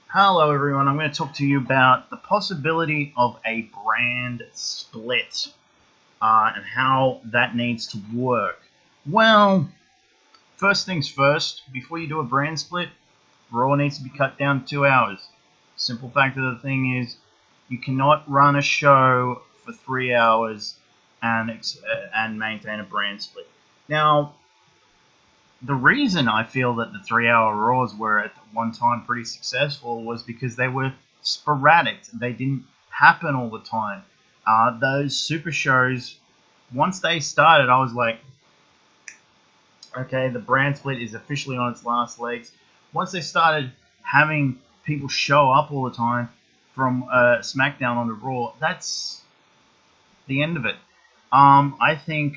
Hello everyone, I'm going to talk to you about the possibility of a brand split and how that needs to work. Well, first things first, before you do a brand split, Raw needs to be cut down to 2 hours. Simple fact of the thing is, you cannot run a show for 3 hours and maintain a brand split. Now, the reason I feel that the 3 hour Raws were at one time pretty successful was because they were sporadic. They didn't happen all the time. Those super shows, once they started, I was like, okay, the brand split is officially on its last legs. Once they started having people show up all the time from SmackDown onto Raw, that's the end of it. I think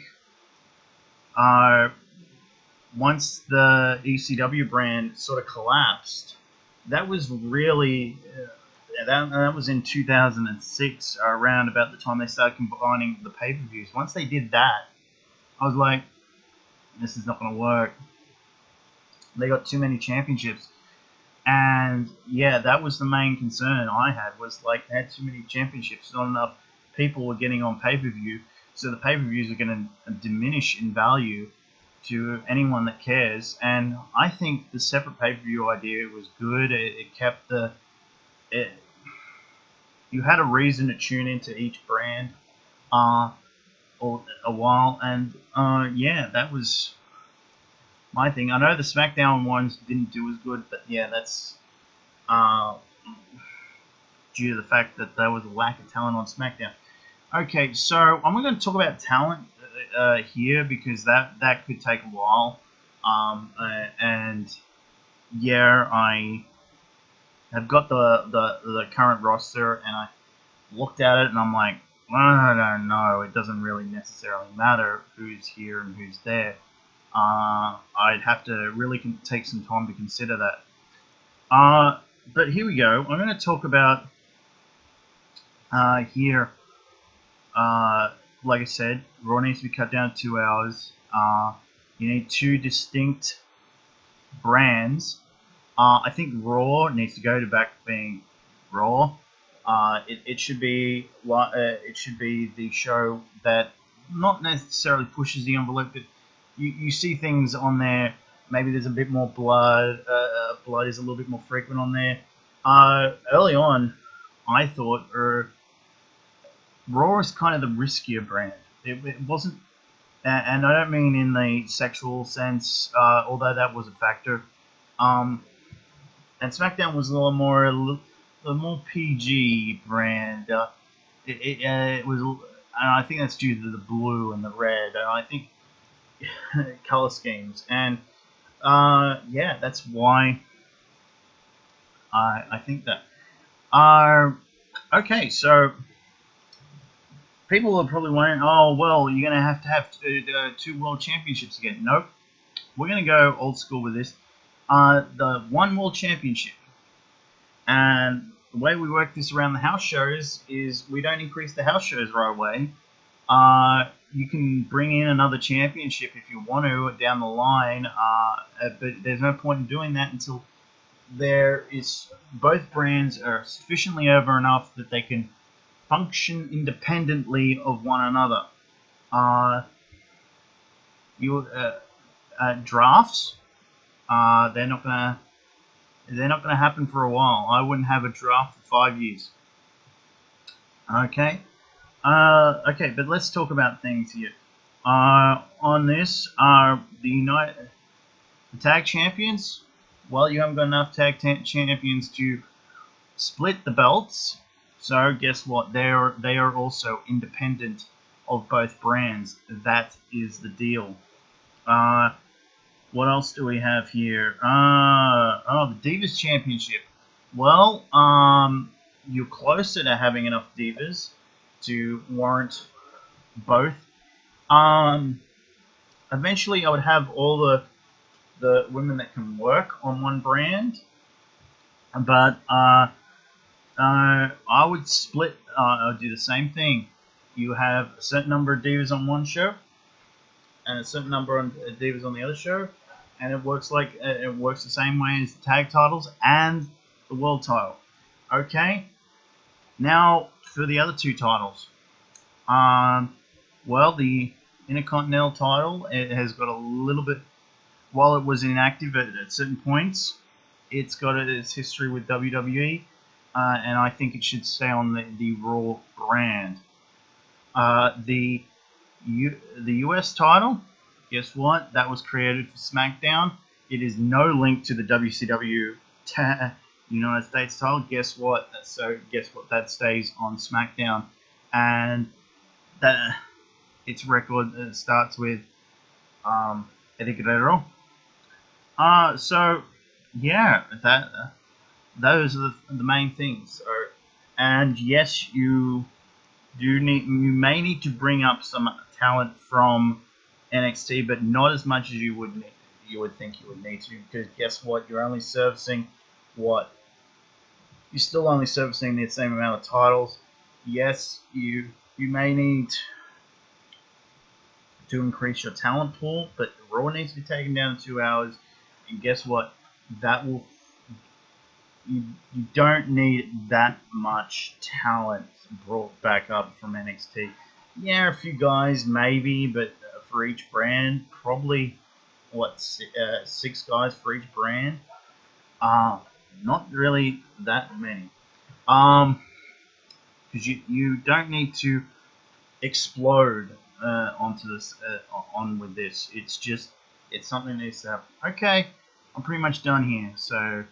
uh, once the ECW brand sort of collapsed, that was really that was in 2006, around about the time they started combining the pay-per-views. Once they did that, I was like, this is not going to work. They got too many championships, and yeah, that was the main concern I had. Was like they had too many championships, not enough people were getting on pay-per-view, so the pay-per-views are going to diminish in value to anyone that cares. And I think the separate pay-per-view idea was good. It kept it, you had a reason to tune into each brand or a while, and yeah, that was my thing. I know the SmackDown ones didn't do as good, but yeah, that's uh, due to the fact that there was a lack of talent on SmackDown. Okay, so I'm going to talk about talent here because that could take a while. And yeah, I have got the current roster, and I looked at it, and I'm like, I don't know. It doesn't really necessarily matter who's here and who's there. I'd have to really take some time to consider that. But here we go. I'm going to talk about here. Like I said, Raw needs to be cut down to 2 hours. You need two distinct brands. I think Raw needs to go to back being Raw. It should be the show that not necessarily pushes the envelope, but you see things on there. Maybe there's a bit more blood. Blood is a little bit more frequent on there. Early on, I thought Raw is kind of the riskier brand. It wasn't, and I don't mean in the sexual sense, although that was a factor. Um, and SmackDown was a little more PG brand. It was, and I think that's due to the blue and the red. And I think color schemes, and yeah, that's why I think that. Okay, so people are probably wondering, oh well, you're gonna have to have two world championships again. Nope, we're gonna go old school with this. The one world championship, and the way we work this around the house shows is we don't increase the house shows right away. You can bring in another championship if you want to down the line, but there's no point in doing that until there is both brands are sufficiently over enough that they can function independently of one another. You drafts, they're not gonna happen for a while. I wouldn't have a draft for 5 years. Okay. Okay, but let's talk about things here. On this, the tag champions. Well, you haven't got enough tag champions to split the belts. So guess what? They are also independent of both brands. That is the deal. What else do we have here? The Divas Championship. Well, you're closer to having enough Divas to warrant both. Eventually, I would have all the women that can work on one brand, but I would split. I would do the same thing. You have a certain number of divas on one show, and a certain number of divas on the other show, and it works the same way as the tag titles and the world title. Okay, now for the other two titles. Well, the Intercontinental title, it has got a little bit, while it was inactive at certain points, it's got its history with WWE, and I think it should stay on the Raw brand. The US title, guess what? That was created for SmackDown. It is no link to the WCW United States title. Guess what? Guess what? That stays on SmackDown, and that its record starts with Eddie Guerrero. So yeah, those are the main things. So, and yes, you may need to bring up some talent from NXT, but not as much as you would think you would need to, because guess what? You're still only servicing the same amount of titles. Yes, you may need to increase your talent pool, but Raw needs to be taken down to 2 hours. And guess what? That will you don't need that much talent brought back up from NXT. Yeah, a few guys maybe, but for each brand, probably what 6 guys for each brand. Not really that many. Because you don't need to explode onto this on with this. It's something that needs to happen. Okay, I'm pretty much done here. So